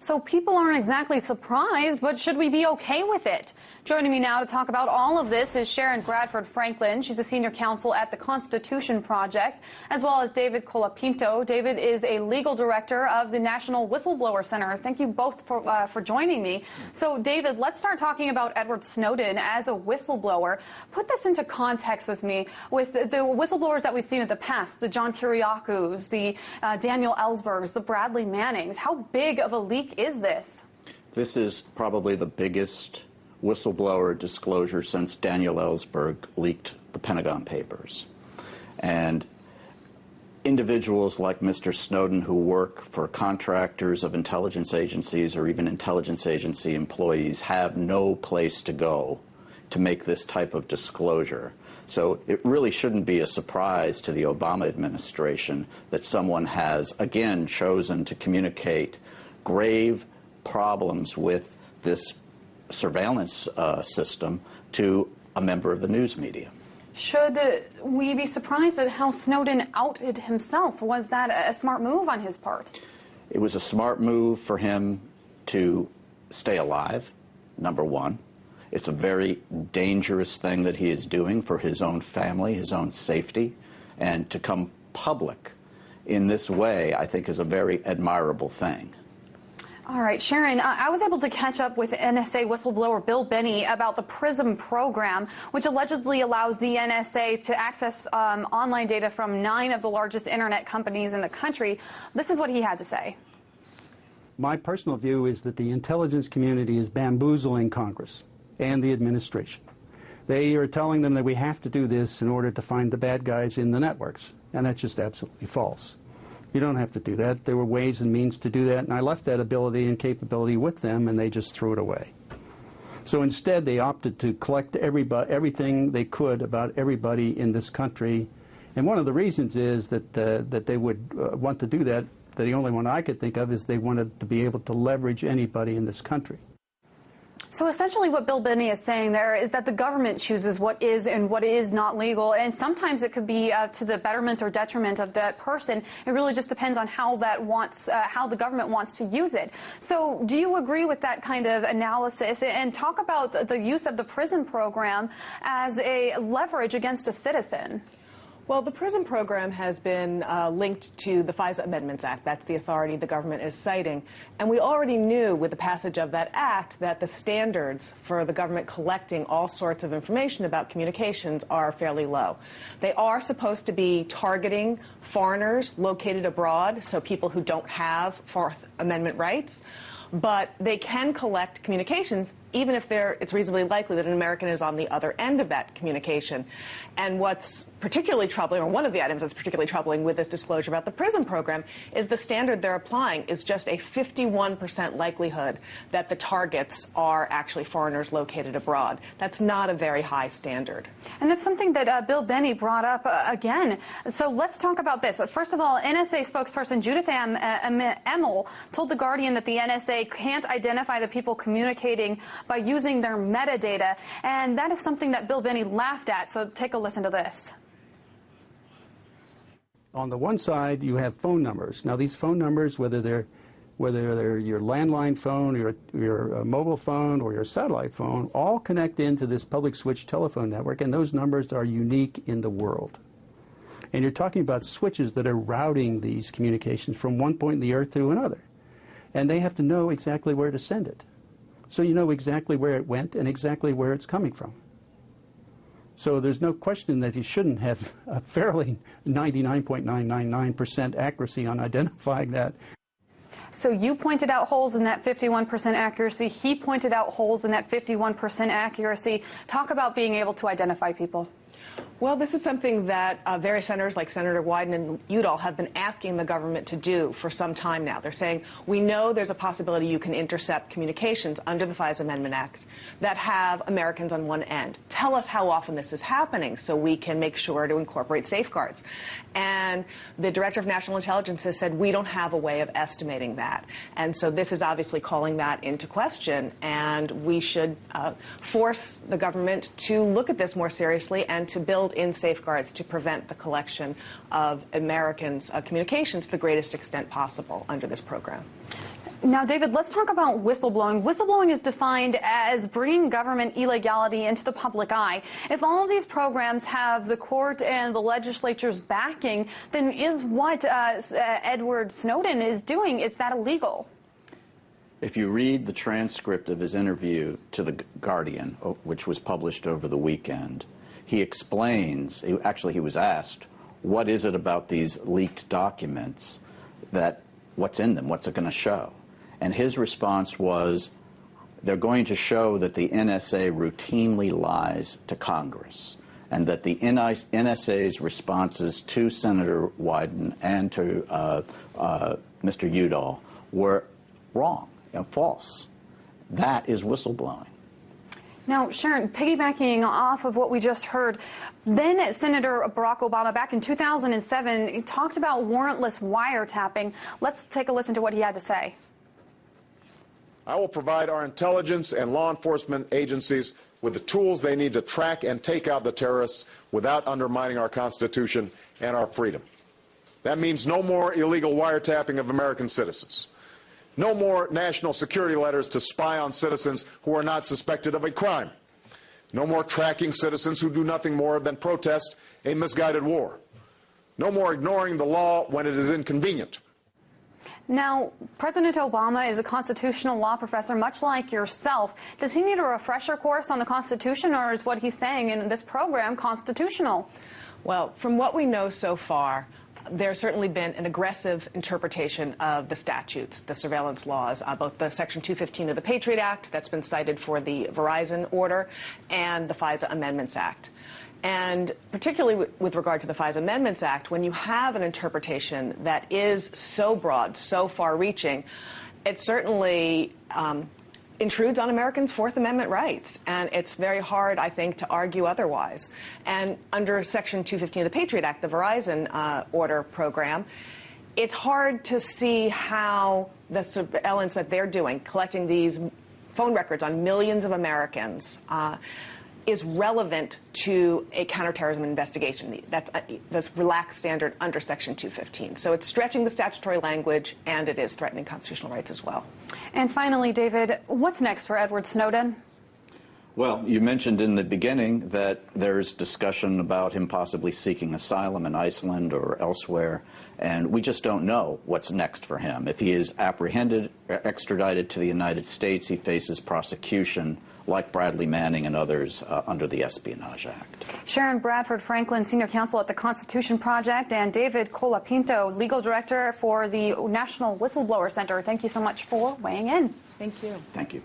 So people aren't exactly surprised, but should we be okay with it? Joining me now to talk about all of this is Sharon Bradford Franklin. She's a senior counsel at the Constitution Project, as well as David Colapinto. David is a legal director of the National Whistleblower Center. Thank you both for joining me. So, David, let's start talking about Edward Snowden as a whistleblower. Put this into context with me, with the whistleblowers that we've seen in the past, the John Kiriakus, the Daniel Ellsbergs, the Bradley Mannings. How big of a leak is this? This is probably the biggest whistleblower disclosure since Daniel Ellsberg leaked the Pentagon Papers. And individuals like Mr. Snowden who work for contractors of intelligence agencies or even intelligence agency employees have no place to go to make this type of disclosure. So it really shouldn't be a surprise to the Obama administration that someone has, again, chosen to communicate grave problems with this surveillance system to a member of the news media. Should we be surprised at how Snowden outed himself? Was that a smart move on his part? It was a smart move for him to stay alive, number one. It's a very dangerous thing that he is doing for his own family, his own safety, and to come public in this way, I think, is a very admirable thing. All right, Sharon, I was able to catch up with NSA whistleblower Bill Binney about the PRISM program, which allegedly allows the NSA to access online data from 9 of the largest internet companies in the country. This is what he had to say. My personal view is that the intelligence community is bamboozling Congress and the administration. They are telling them that we have to do this in order to find the bad guys in the networks, and that's just absolutely false. You don't have to do that. There were ways and means to do that, and I left that ability and capability with them, and they just threw it away. So instead, they opted to collect everything they could about everybody in this country, and one of the reasons is that they would want to do that, the only one I could think of is they wanted to be able to leverage anybody in this country. So essentially what Bill Binney is saying there is that the government chooses what is and what is not legal, and sometimes it could be to the betterment or detriment of that person. It really just depends on how how the government wants to use it. So do you agree with that kind of analysis, and talk about the use of the PRISM program as a leverage against a citizen? Well, the PRISM program has been linked to the FISA Amendments Act. That's the authority the government is citing. And we already knew with the passage of that act that the standards for the government collecting all sorts of information about communications are fairly low. They are supposed to be targeting foreigners located abroad, so people who don't have Fourth Amendment rights. But they can collect communications even if it's reasonably likely that an American is on the other end of that communication. And what's particularly troubling, or one of the items that's particularly troubling with this disclosure about the PRISM program, is the standard they're applying is just a 51% likelihood that the targets are actually foreigners located abroad. That's not a very high standard. And that's something that Bill Binney brought up again. So let's talk about this. First of all, NSA spokesperson Judith Emmel told The Guardian that the NSA can't identify the people communicating by using their metadata, and that is something that Bill Binney laughed at. So take a listen to this. On the one side, you have phone numbers. Now, these phone numbers, whether they're your landline phone, your mobile phone, or your satellite phone, all connect into this public switch telephone network, and those numbers are unique in the world. And you're talking about switches that are routing these communications from one point in the earth to another. And they have to know exactly where to send it. So you know exactly where it went and exactly where it's coming from. So there's no question that you shouldn't have a fairly 99.999% accuracy on identifying that. So you pointed out holes in that 51% accuracy. He pointed out holes in that 51% accuracy. Talk about being able to identify people. Well, this is something that various senators like Senator Wyden and Udall have been asking the government to do for some time now. They're saying, we know there's a possibility you can intercept communications under the FISA Amendment Act that have Americans on one end. Tell us how often this is happening so we can make sure to incorporate safeguards. And the Director of National Intelligence has said, we don't have a way of estimating that. And so this is obviously calling that into question. And we should force the government to look at this more seriously and to build in safeguards to prevent the collection of Americans' communications to the greatest extent possible under this program. Now, David, let's talk about whistleblowing. Whistleblowing is defined as bringing government illegality into the public eye. If all of these programs have the court and the legislature's backing, then is what Edward Snowden is doing, is that illegal? If you read the transcript of his interview to The Guardian, which was published over the weekend, he explains, he was asked, what is it about these leaked documents what's in them, what's it going to show? And his response was, they're going to show that the NSA routinely lies to Congress, and that the NSA's responses to Senator Wyden and to Mr. Udall were wrong and false. That is whistleblowing. Now, Sharon, piggybacking off of what we just heard, then Senator Barack Obama, back in 2007, talked about warrantless wiretapping. Let's take a listen to what he had to say. I will provide our intelligence and law enforcement agencies with the tools they need to track and take out the terrorists without undermining our Constitution and our freedom. That means no more illegal wiretapping of American citizens. No more national security letters to spy on citizens who are not suspected of a crime. No more tracking citizens who do nothing more than protest a misguided war. No more ignoring the law when it is inconvenient. Now, President Obama is a constitutional law professor, much like yourself. Does he need a refresher course on the Constitution, or is what he's saying in this program constitutional? Well, from what we know so far, there's certainly been an aggressive interpretation of the statutes, the surveillance laws, both the Section 215 of the Patriot Act that's been cited for the Verizon order and the FISA Amendments Act. And particularly with regard to the FISA Amendments Act, when you have an interpretation that is so broad, so far-reaching, it certainly intrudes on Americans' Fourth Amendment rights. And it's very hard, I think, to argue otherwise. And under Section 215 of the Patriot Act, the Verizon order program, it's hard to see how the surveillance that they're doing, collecting these phone records on millions of Americans, is relevant to a counterterrorism investigation. That's this relaxed standard under Section 215. So it's stretching the statutory language, and it is threatening constitutional rights as well. And finally, David, what's next for Edward Snowden? Well, you mentioned in the beginning that there's discussion about him possibly seeking asylum in Iceland or elsewhere, and we just don't know what's next for him. If he is apprehended, extradited to the United States, he faces prosecution like Bradley Manning and others under the Espionage Act. Sharon Bradford Franklin, Senior Counsel at the Constitution Project, and David Colapinto, Legal Director for the National Whistleblower Center. Thank you so much for weighing in. Thank you. Thank you.